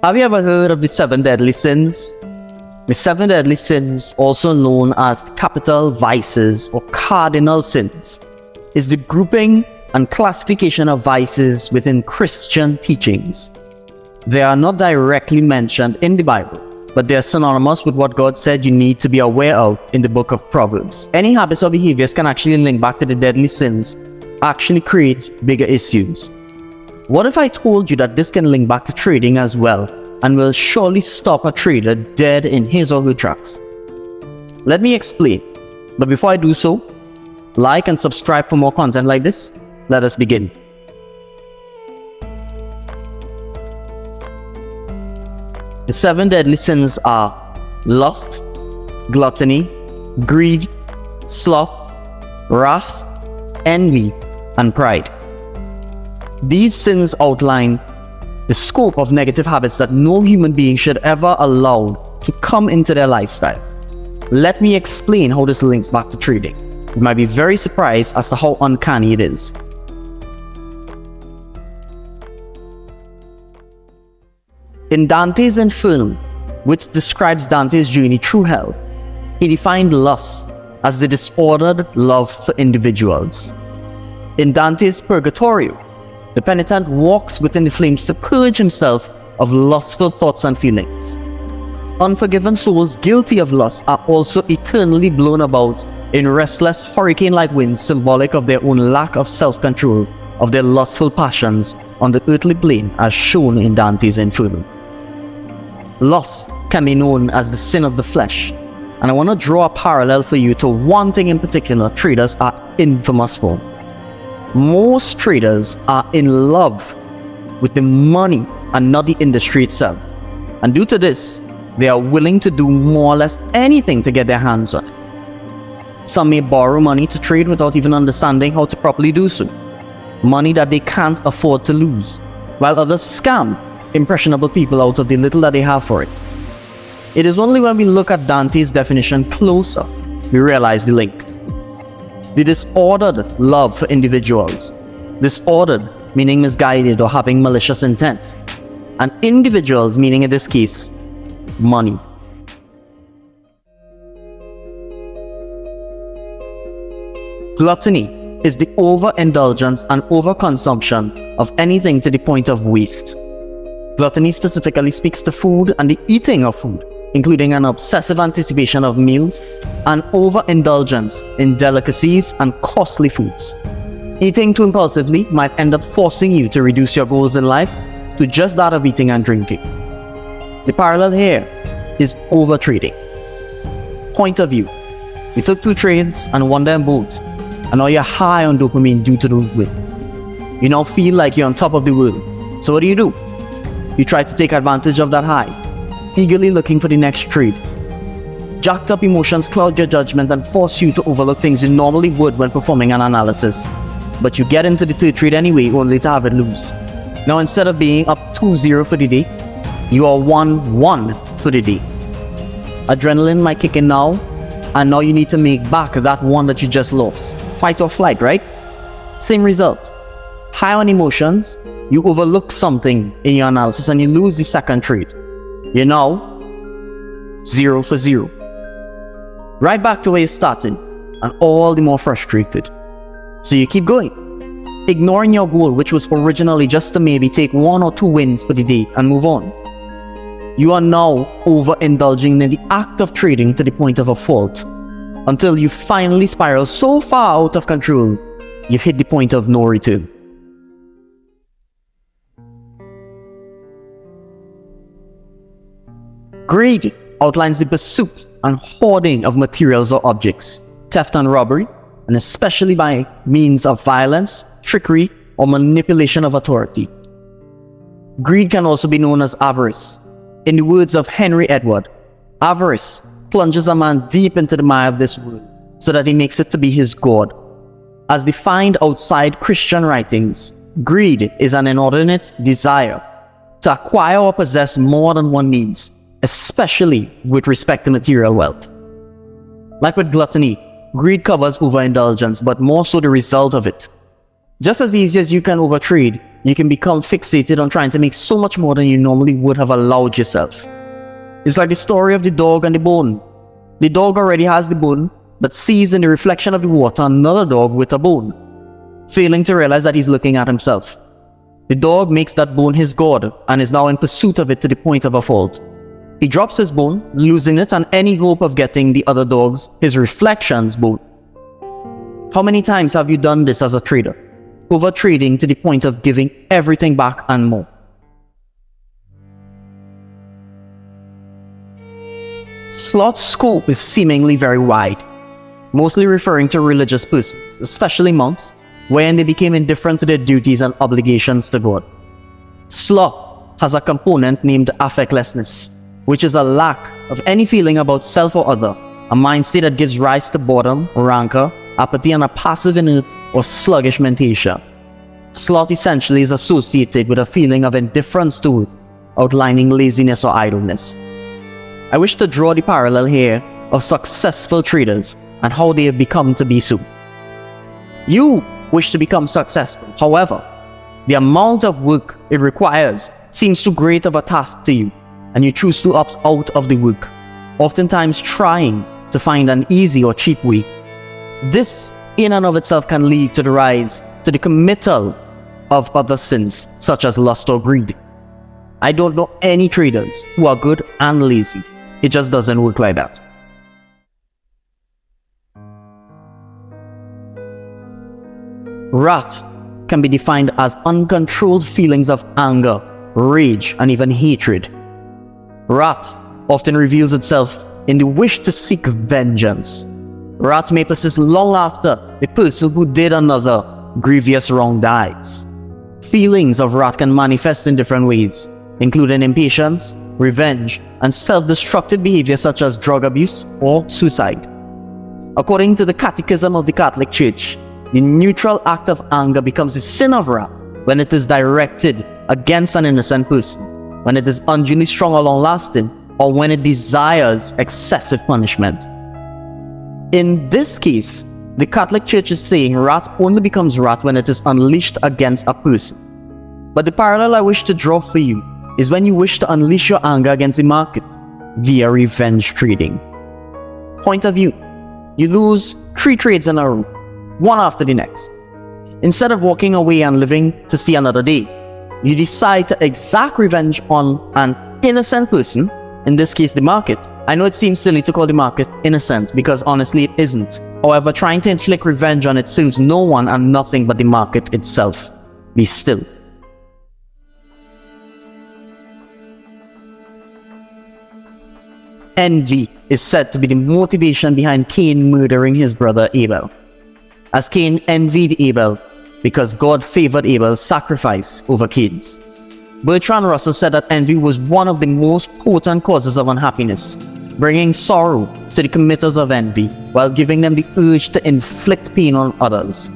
Have you ever heard of the 7 deadly sins? The 7 deadly sins, also known as capital vices or cardinal sins, is the grouping and classification of vices within Christian teachings. They are not directly mentioned in the Bible, but they are synonymous with what God said you need to be aware of in the book of Proverbs. Any habits or behaviors can actually link back to the deadly sins, actually create bigger issues. What if I told you that this can link back to trading as well, and will surely stop a trader dead in his or her tracks? Let me explain, but before I do so, like and subscribe for more content like this. Let us begin. The 7 deadly sins are lust, gluttony, greed, sloth, wrath, envy, and pride. These sins outline the scope of negative habits that no human being should ever allow to come into their lifestyle. Let me explain how this links back to trading. You might be very surprised as to how uncanny it is. In Dante's Inferno, which describes Dante's journey through hell, he defined lust as the disordered love for individuals. In Dante's Purgatorio, the penitent walks within the flames to purge himself of lustful thoughts and feelings. Unforgiven souls guilty of lust are also eternally blown about in restless hurricane-like winds, symbolic of their own lack of self-control of their lustful passions on the earthly plane, as shown in Dante's Inferno. Lust can be known as the sin of the flesh, and I want to draw a parallel for you to one thing in particular traders are infamous for. Most traders are in love with the money and not the industry itself. And due to this, they are willing to do more or less anything to get their hands on it. Some may borrow money to trade without even understanding how to properly do so. Money that they can't afford to lose, while others scam impressionable people out of the little that they have for it. It is only when we look at Dante's definition closer, we realize the link. The disordered love for individuals. Disordered meaning misguided or having malicious intent. And individuals meaning in this case, money. Gluttony is the overindulgence and overconsumption of anything to the point of waste. Gluttony specifically speaks to food and the eating of food, including an obsessive anticipation of meals and overindulgence in delicacies and costly foods. Eating too impulsively might end up forcing you to reduce your goals in life to just that of eating and drinking. The parallel here is overtrading. Point of view: you took 2 trades and won them both, and now you're high on dopamine due to those wins. You now feel like you're on top of the world. So what do? You try to take advantage of that high, eagerly looking for the next trade. Jacked up emotions cloud your judgment and force you to overlook things you normally would when performing an analysis. But you get into the 3rd trade anyway, only to have it lose. Now instead of being up 2-0 for the day, you are 1-1 for the day. Adrenaline might kick in now, and now you need to make back that one that you just lost. Fight or flight, right? Same result. High on emotions, you overlook something in your analysis and you lose the 2nd trade. You're now 0 for 0. Right back to where you started, and all the more frustrated. So you keep going, ignoring your goal, which was originally just to maybe take 1 or 2 wins for the day and move on. You are now overindulging in the act of trading to the point of a fault, until you finally spiral so far out of control, you've hit the point of no return. Greed outlines the pursuit and hoarding of materials or objects, theft and robbery, and especially by means of violence, trickery, or manipulation of authority. Greed can also be known as avarice. In the words of Henry Edward, avarice plunges a man deep into the mire of this world so that he makes it to be his god. As defined outside Christian writings, greed is an inordinate desire to acquire or possess more than one needs, especially with respect to material wealth. Like with gluttony, greed covers overindulgence, but more so the result of it. Just as easy as you can overtrade, you can become fixated on trying to make so much more than you normally would have allowed yourself. It's like the story of the dog and the bone. The dog already has the bone, but sees in the reflection of the water another dog with a bone, failing to realize that he's looking at himself. The dog makes that bone his god and is now in pursuit of it to the point of a fault. He drops his bone, losing it and any hope of getting the other dog's, his reflection's bone. How many times have you done this as a trader? Over-trading to the point of giving everything back and more. Sloth's scope is seemingly very wide, mostly referring to religious persons, especially monks, when they became indifferent to their duties and obligations to God. Sloth has a component named affectlessness, which is a lack of any feeling about self or other, a mind state that gives rise to boredom, rancor, apathy, and a passive, inert, or sluggish mentation. Sloth essentially is associated with a feeling of indifference to, outlining laziness or idleness. I wish to draw the parallel here of successful traders and how they have become to be so. You wish to become successful, however, the amount of work it requires seems too great of a task to you, and you choose to opt out of the work, oftentimes trying to find an easy or cheap way. This in and of itself can lead to the rise to the committal of other sins such as lust or greed. I don't know any traders who are good and lazy. It just doesn't work like that. Wrath can be defined as uncontrolled feelings of anger, rage, and even hatred. Wrath often reveals itself in the wish to seek vengeance. Wrath may persist long after the person who did another grievous wrong dies. Feelings of wrath can manifest in different ways, including impatience, revenge, and self-destructive behavior such as drug abuse or suicide. According to the Catechism of the Catholic Church, the neutral act of anger becomes a sin of wrath when it is directed against an innocent person, when it is unduly strong or long-lasting, or when it desires excessive punishment. In this case, the Catholic Church is saying wrath only becomes wrath when it is unleashed against a person. But the parallel I wish to draw for you is when you wish to unleash your anger against the market via revenge trading. Point of view: you lose 3 trades in a row, one after the next. Instead of walking away and living to see another day, you decide to exact revenge on an innocent person, in this case the market. I know it seems silly to call the market innocent because honestly it isn't. However, trying to inflict revenge on it serves no one and nothing but the market itself. Be still. Envy is said to be the motivation behind Cain murdering his brother Abel, as Cain envied Abel because God favored Abel's sacrifice over Cain's. Bertrand Russell said that envy was one of the most potent causes of unhappiness, bringing sorrow to the committers of envy while giving them the urge to inflict pain on others.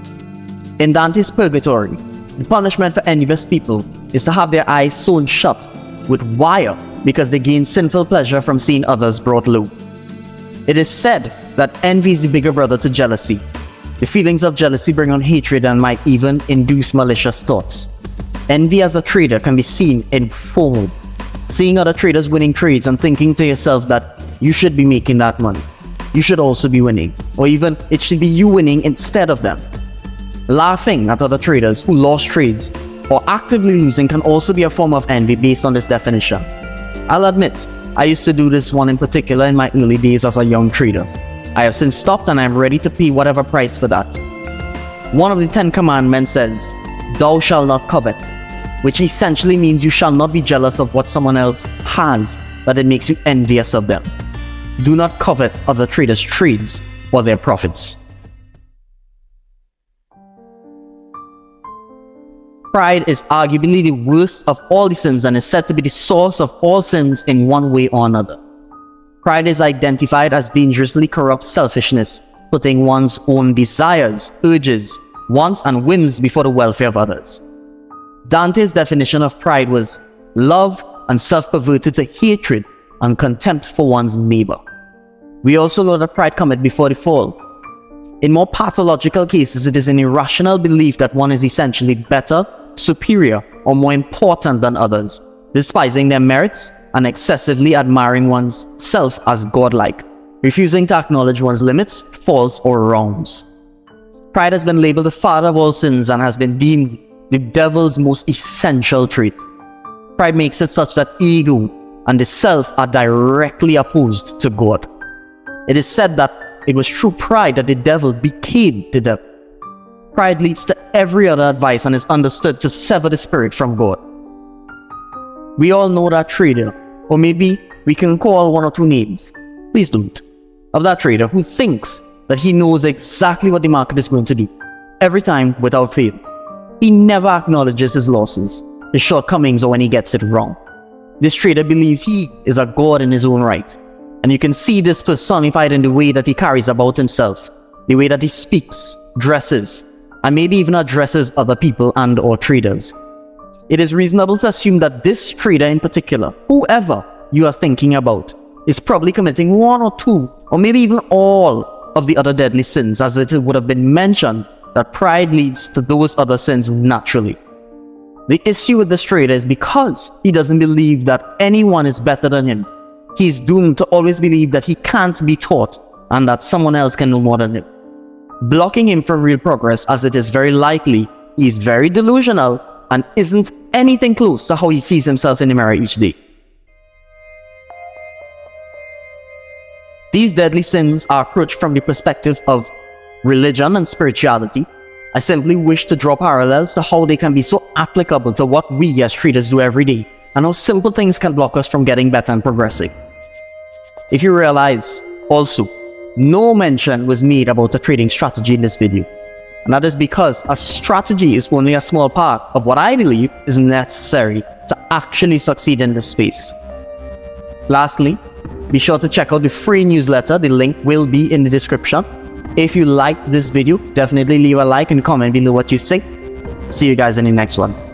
In Dante's Purgatory, the punishment for envious people is to have their eyes sewn shut with wire because they gain sinful pleasure from seeing others brought low. It is said that envy is the bigger brother to jealousy. The feelings of jealousy bring on hatred and might even induce malicious thoughts. Envy as a trader can be seen in FOMO, seeing other traders winning trades and thinking to yourself that you should be making that money. You should also be winning, or even it should be you winning instead of them. Laughing at other traders who lost trades or actively losing can also be a form of envy based on this definition. I'll admit, I used to do this one in particular in my early days as a young trader. I have since stopped and I'm ready to pay whatever price for that. One of the 10 commandments says, "Thou shalt not covet," which essentially means you shall not be jealous of what someone else has, that it makes you envious of them. Do not covet other traders' trades or their profits. Pride is arguably the worst of all the sins and is said to be the source of all sins in one way or another. Pride is identified as dangerously corrupt selfishness, putting one's own desires, urges, wants, and whims before the welfare of others. Dante's definition of pride was love and self-perverted to hatred and contempt for one's neighbor. We also know that pride cometh before the fall. In more pathological cases, it is an irrational belief that one is essentially better superior or more important than others, despising their merits and excessively admiring one's self as godlike, refusing to acknowledge one's limits, faults, or wrongs. Pride has been labeled the father of all sins and has been deemed the devil's most essential trait. Pride makes it such that ego and the self are directly opposed to God. It is said that it was through pride that the devil became the devil. Pride leads to every other advice and is understood to sever the spirit from God. We all know that trader, or maybe we can call one or two names, please don't, of that trader who thinks that he knows exactly what the market is going to do, every time without fail. He never acknowledges his losses, his shortcomings, or when he gets it wrong. This trader believes he is a god in his own right, and you can see this personified in the way that he carries about himself, the way that he speaks, dresses, and maybe even addresses other people and or traders. It is reasonable to assume that this trader in particular, whoever you are thinking about, is probably committing one or two, or maybe even all of the other deadly sins, as it would have been mentioned that pride leads to those other sins naturally. The issue with this trader is because he doesn't believe that anyone is better than him, he's doomed to always believe that he can't be taught and that someone else can know more than him, blocking him from real progress, as it is very likely he's very delusional and isn't anything close to how he sees himself in the mirror each day. These deadly sins are approached from the perspective of religion and spirituality. I simply wish to draw parallels to how they can be so applicable to what we as traders do every day, and how simple things can block us from getting better and progressing. If you realize, also, no mention was made about a trading strategy in this video, and that is because a strategy is only a small part of what I believe is necessary to actually succeed in this space. Lastly, be sure to check out the free newsletter. The link will be in the description. If you liked this video, definitely leave a like and comment below what you think. See you guys in the next one.